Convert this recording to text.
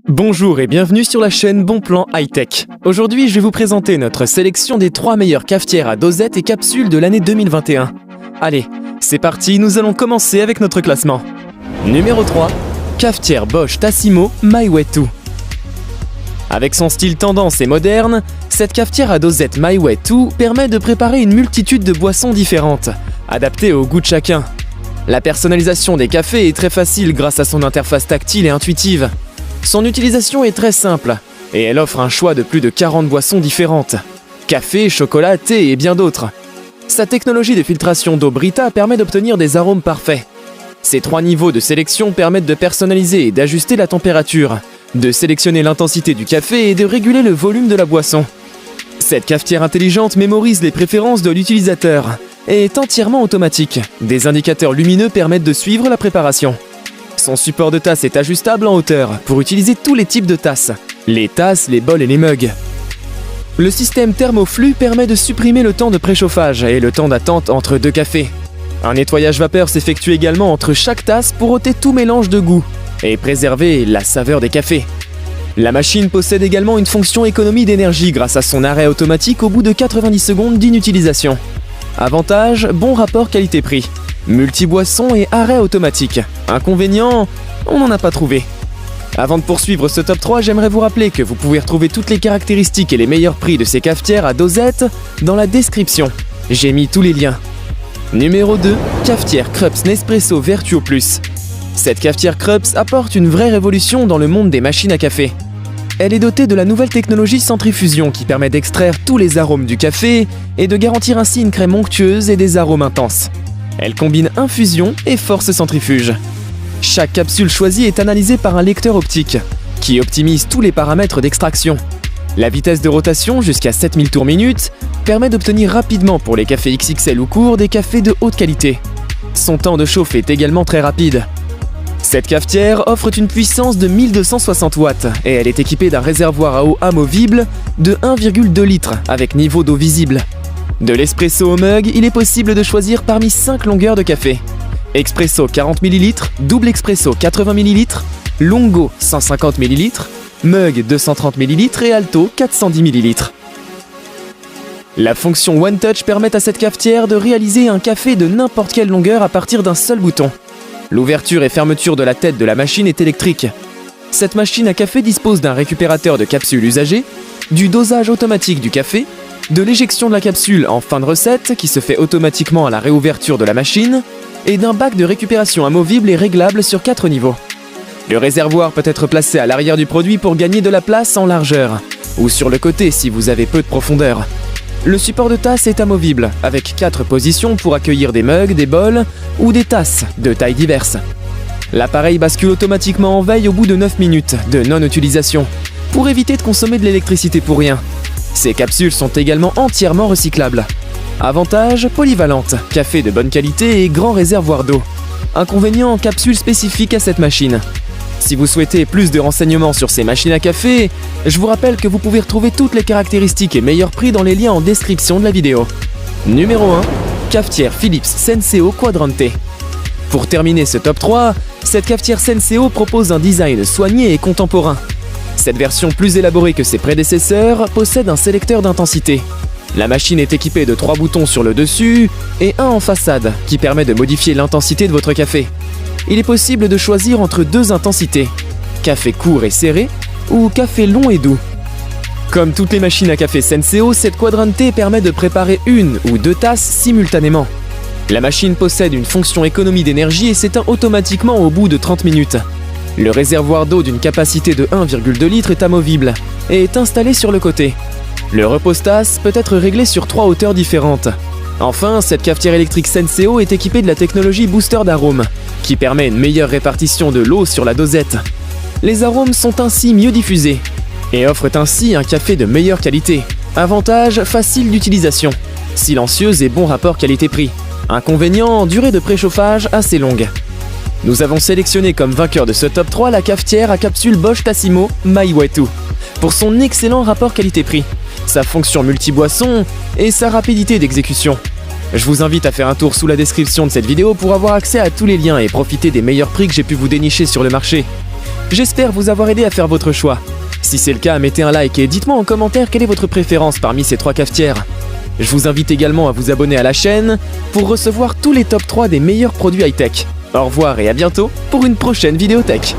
Bonjour et bienvenue sur la chaîne Bon Plan High Tech. Aujourd'hui, je vais vous présenter notre sélection des 3 meilleures cafetières à dosette et capsules de l'année 2021. Allez, c'est parti, nous allons commencer avec notre classement. Numéro 3, cafetière Bosch Tassimo My Way 2. Avec son style tendance et moderne, cette cafetière à dosette My Way 2 permet de préparer une multitude de boissons différentes, adaptées au goût de chacun. La personnalisation des cafés est très facile grâce à son interface tactile et intuitive. Son utilisation est très simple, et elle offre un choix de plus de 40 boissons différentes. Café, chocolat, thé et bien d'autres. Sa technologie de filtration d'eau Brita permet d'obtenir des arômes parfaits. Ces 3 niveaux de sélection permettent de personnaliser et d'ajuster la température, de sélectionner l'intensité du café et de réguler le volume de la boisson. Cette cafetière intelligente mémorise les préférences de l'utilisateur et est entièrement automatique. Des indicateurs lumineux permettent de suivre la préparation. Son support de tasse est ajustable en hauteur pour utiliser tous les types de tasses, les tasses, les bols et les mugs. Le système thermoflux permet de supprimer le temps de préchauffage et le temps d'attente entre 2 cafés. Un nettoyage vapeur s'effectue également entre chaque tasse pour ôter tout mélange de goût et préserver la saveur des cafés. La machine possède également une fonction économie d'énergie grâce à son arrêt automatique au bout de 90 secondes d'inutilisation. Avantage, bon rapport qualité-prix. Multi-boisson et arrêt automatique. Inconvénient, on n'en a pas trouvé. Avant de poursuivre ce top 3, j'aimerais vous rappeler que vous pouvez retrouver toutes les caractéristiques et les meilleurs prix de ces cafetières à dosette dans la description. J'ai mis tous les liens. Numéro 2, cafetière Krups Nespresso Vertuo Plus. Cette cafetière Krups apporte une vraie révolution dans le monde des machines à café. Elle est dotée de la nouvelle technologie centrifusion qui permet d'extraire tous les arômes du café et de garantir ainsi une crème onctueuse et des arômes intenses. Elle combine infusion et force centrifuge. Chaque capsule choisie est analysée par un lecteur optique qui optimise tous les paramètres d'extraction. La vitesse de rotation, jusqu'à 7000 tours minute, permet d'obtenir rapidement pour les cafés XXL ou courts des cafés de haute qualité. Son temps de chauffe est également très rapide. Cette cafetière offre une puissance de 1260 watts et elle est équipée d'un réservoir à eau amovible de 1,2 litres avec niveau d'eau visible. De l'espresso au mug, il est possible de choisir parmi 5 longueurs de café. Expresso 40 ml, double expresso 80 ml, lungo 150 ml, mug 230 ml et alto 410 ml. La fonction One Touch permet à cette cafetière de réaliser un café de n'importe quelle longueur à partir d'un seul bouton. L'ouverture et fermeture de la tête de la machine est électrique. Cette machine à café dispose d'un récupérateur de capsules usagées, du dosage automatique du café, de l'éjection de la capsule en fin de recette qui se fait automatiquement à la réouverture de la machine, et d'un bac de récupération amovible et réglable sur 4 niveaux. Le réservoir peut être placé à l'arrière du produit pour gagner de la place en largeur, ou sur le côté si vous avez peu de profondeur. Le support de tasse est amovible, avec 4 positions pour accueillir des mugs, des bols ou des tasses de tailles diverses. L'appareil bascule automatiquement en veille au bout de 9 minutes de non-utilisation, pour éviter de consommer de l'électricité pour rien. Ces capsules sont également entièrement recyclables. Avantage, polyvalente, café de bonne qualité et grand réservoir d'eau. Inconvénient, capsule spécifique à cette machine. Si vous souhaitez plus de renseignements sur ces machines à café, je vous rappelle que vous pouvez retrouver toutes les caractéristiques et meilleurs prix dans les liens en description de la vidéo. Numéro 1, cafetière Philips Senseo Quadrante. Pour terminer ce top 3, cette cafetière Senseo propose un design soigné et contemporain. Cette version plus élaborée que ses prédécesseurs possède un sélecteur d'intensité. La machine est équipée de 3 boutons sur le dessus et un en façade qui permet de modifier l'intensité de votre café. Il est possible de choisir entre 2 intensités, café court et serré ou café long et doux. Comme toutes les machines à café Senseo, cette Quadrante permet de préparer 1 ou 2 tasses simultanément. La machine possède une fonction économie d'énergie et s'éteint automatiquement au bout de 30 minutes. Le réservoir d'eau d'une capacité de 1,2 litres est amovible et est installé sur le côté. Le repose-tasse peut être réglé sur 3 hauteurs différentes. Enfin, cette cafetière électrique Senseo est équipée de la technologie booster d'arômes, qui permet une meilleure répartition de l'eau sur la dosette. Les arômes sont ainsi mieux diffusés et offrent ainsi un café de meilleure qualité. Avantage, facile d'utilisation, silencieuse et bon rapport qualité-prix. Inconvénient, durée de préchauffage assez longue. Nous avons sélectionné comme vainqueur de ce top 3 la cafetière à capsule Bosch Tassimo My Way 2 pour son excellent rapport qualité-prix, sa fonction multi-boisson et sa rapidité d'exécution. Je vous invite à faire un tour sous la description de cette vidéo pour avoir accès à tous les liens et profiter des meilleurs prix que j'ai pu vous dénicher sur le marché. J'espère vous avoir aidé à faire votre choix. Si c'est le cas, mettez un like et dites-moi en commentaire quelle est votre préférence parmi ces 3 cafetières. Je vous invite également à vous abonner à la chaîne pour recevoir tous les top 3 des meilleurs produits high-tech. Au revoir et à bientôt pour une prochaine vidéo tech.